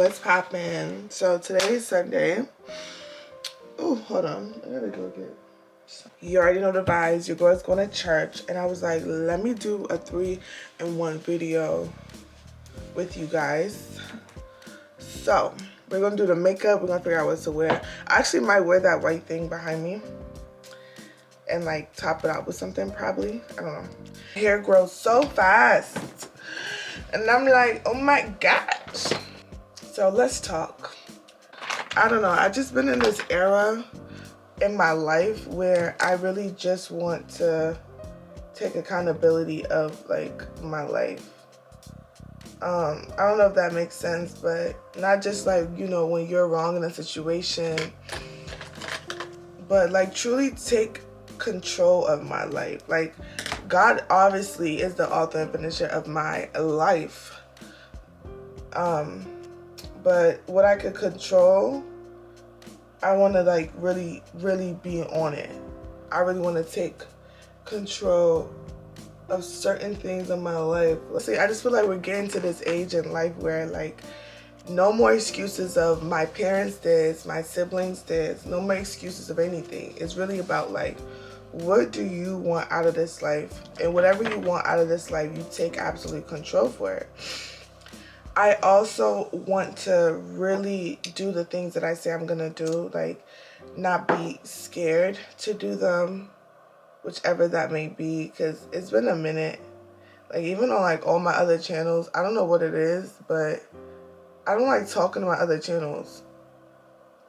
What's poppin'? So today is Sunday. Oh, hold on. I gotta go get. You already know the vibes. Your girl's going to church, and I was like, let me do a 3-in-1 video with you guys. So we're gonna do the makeup. We're gonna figure out what to wear. I actually might wear that white thing behind me and like top it out with something probably. I don't know. Hair grows so fast, and I'm like, oh my gosh. So let's talk. I don't know. I've just been in this era in my life where I really just want to take accountability of like my life. I don't know if that makes sense, but not just like, you know, when you're wrong in a situation, but like truly take control of my life. Like, God obviously is the author and finisher of my life. But what I could control, I want to like really be on it. I really want to take control of certain things in my life. See, I just feel like we're getting to this age in life where like no more excuses of my parents did, my siblings did, no more excuses of anything. It's really about like, what do you want out of this life? And whatever you want out of this life, you take absolute control for it. I also want to really do the things that I say I'm gonna do, like not be scared to do them, whichever that may be, because it's been a minute. Like even on like all my other channels, I don't know what it is, but I don't like talking to my other channels.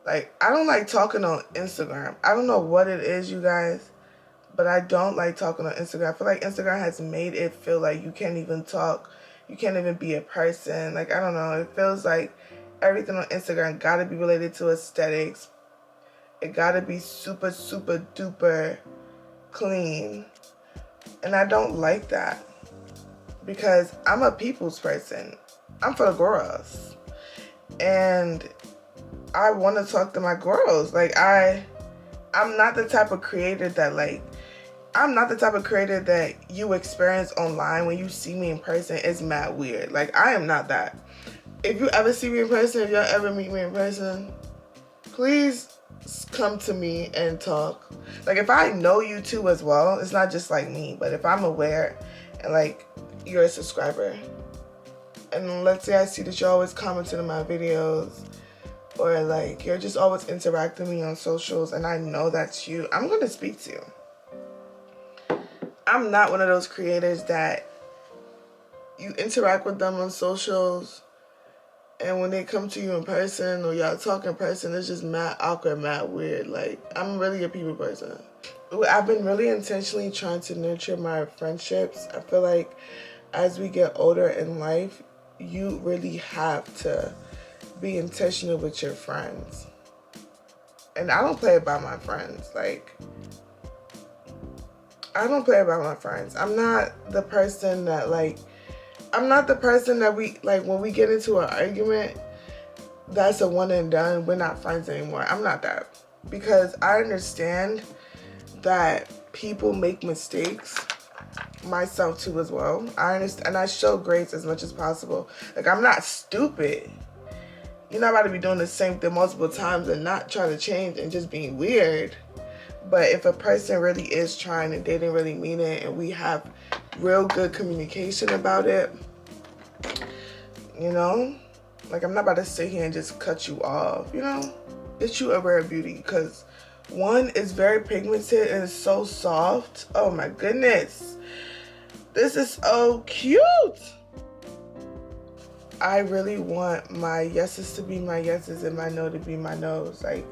Like I don't like talking on Instagram. I don't know what it is, you guys, but I don't like talking on Instagram. I feel like Instagram has made it feel like you can't even talk. You can't even be a person. Like, I don't know. It feels like everything on Instagram got to be related to aesthetics. It got to be super duper clean. And I don't like that. Because I'm a people's person. I'm for the girls. And I want to talk to my girls. Like, I'm not the type of creator that, like, I'm not the type of creator that you experience online. When you see me in person, it's mad weird. Like, I am not that. If you ever see me in person, if y'all ever meet me in person, please come to me and talk. Like, if I know you too as well, it's not just like me, but if I'm aware and like you're a subscriber, and let's say I see that you're always commenting on my videos, or like you're just always interacting with me on socials, and I know that's you, I'm gonna speak to you. I'm not one of those creators that you interact with them on socials and when they come to you in person or y'all talk in person, it's just mad awkward, mad weird. Like, I'm really a people person. I've been really intentionally trying to nurture my friendships. I feel like as we get older in life, you really have to be intentional with your friends. And I don't play about my friends. Like, I don't play about my friends. I'm not the person that we, like, when we get into an argument, that's a one and done. We're not friends anymore. I'm not that. Because I understand that people make mistakes. Myself too as well. I understand, and I show grace as much as possible. Like, I'm not stupid. You're not about to be doing the same thing multiple times and not trying to change and just being weird. But if a person really is trying and they didn't really mean it and we have real good communication about it, you know, like, I'm not about to sit here and just cut you off, you know. It's you a rare beauty because one is very pigmented and it's so soft. Oh my goodness. This is so cute. I really want my yeses to be my yeses and my no to be my no's. Like,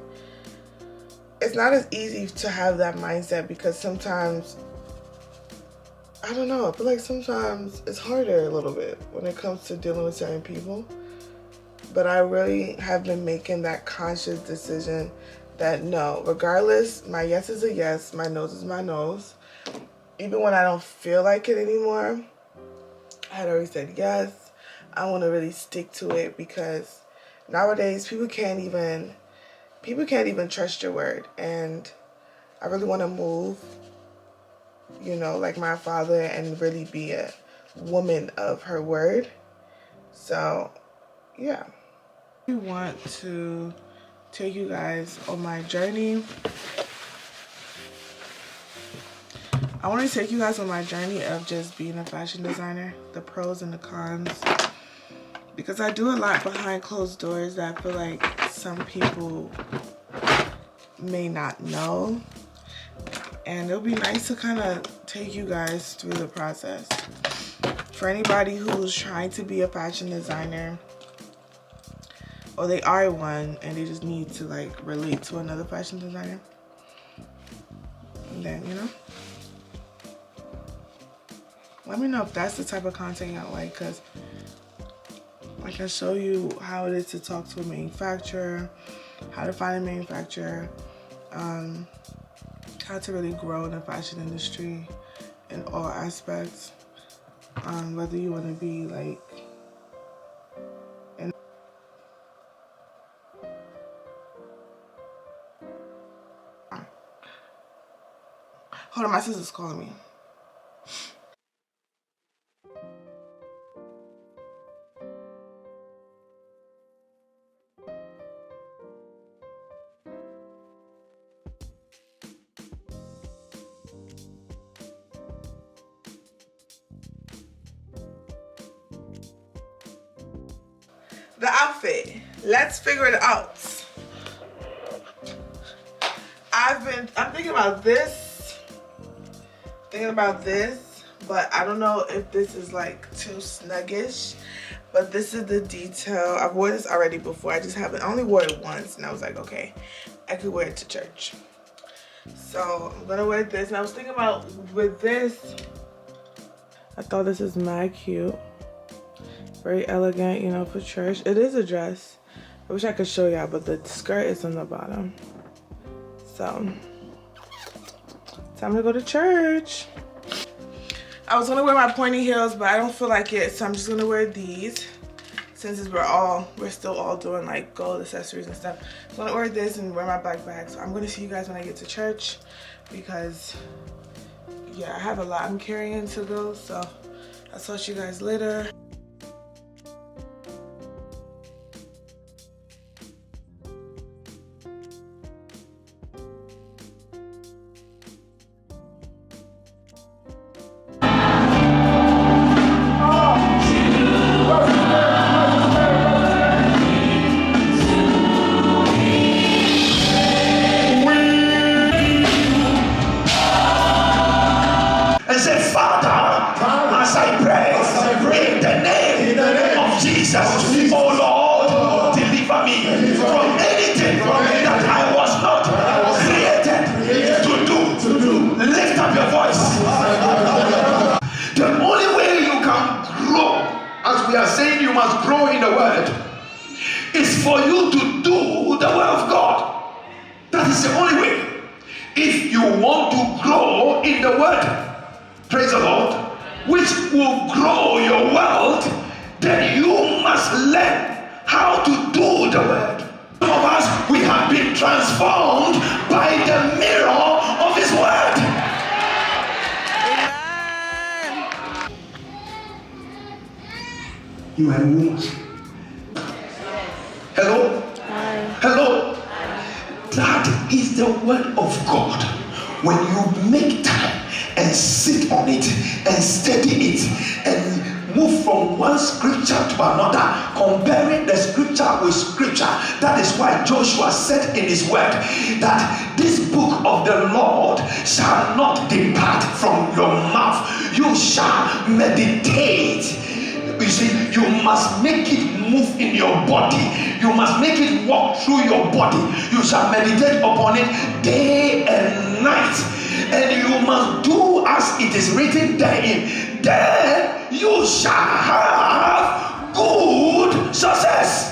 it's not as easy to have that mindset because sometimes, I don't know, I feel like sometimes it's harder a little bit when it comes to dealing with certain people. But I really have been making that conscious decision that no, regardless, my yes is a yes, my no's is my no's. Even when I don't feel like it anymore, I had already said yes. I want to really stick to it because nowadays people can't even trust your word. And I really want to move, you know, like my father and really be a woman of her word. So, yeah. We want to take you guys on my journey. I want to take you guys on my journey of just being a fashion designer, the pros and the cons, because I do a lot behind closed doors that I feel like some people may not know, and it'll be nice to kind of take you guys through the process. For anybody who's trying to be a fashion designer, or they are one and they just need to like relate to another fashion designer, and then, you know, let me know if that's the type of content y'all like, because I can show you how it is to talk to a manufacturer, how to find a manufacturer, how to really grow in the fashion industry in all aspects, whether you want to be like in hold on, my sister's calling me. The outfit, let's figure it out. I'm thinking about this, but I don't know if this is like too snuggish, but this is the detail. I've worn this already before. I only wore it once, and I was like, okay, I could wear it to church. So I'm gonna wear this, and I was thinking about with this, I thought this is mad cute. Very elegant, you know, for church. It is a dress. I wish I could show y'all, but the skirt is on the bottom. So, time to go to church. I was gonna wear my pointy heels, but I don't feel like it, so I'm just gonna wear these. Since we're still all doing like gold accessories and stuff. So I'm gonna wear this and wear my black bag. So I'm gonna see you guys when I get to church, because yeah, I have a lot I'm carrying to go. So I'll talk to you guys later. Oh Lord, deliver me from anything that I was not created to do. Lift up your voice. The only way you can grow, as we are saying, you must grow in the word, is for you to do the word of God. That is the only way. If you want to grow in the word, praise the Lord, which will grow your wealth, then you must learn how to do the word. Some of us, we have been transformed by the mirror of his word. Amen. You are a woman. Hello? Hi. Hello? That is the word of God. When you make time and sit on it and study it and move from one scripture to another, comparing the scripture with scripture. That is why Joshua said in his word that this book of the Lord shall not depart from your mouth. You shall meditate. You see, you must make it move in your body. You must make it walk through your body. You shall meditate upon it day and night. And you must do as it is written therein. Then you shall have good success.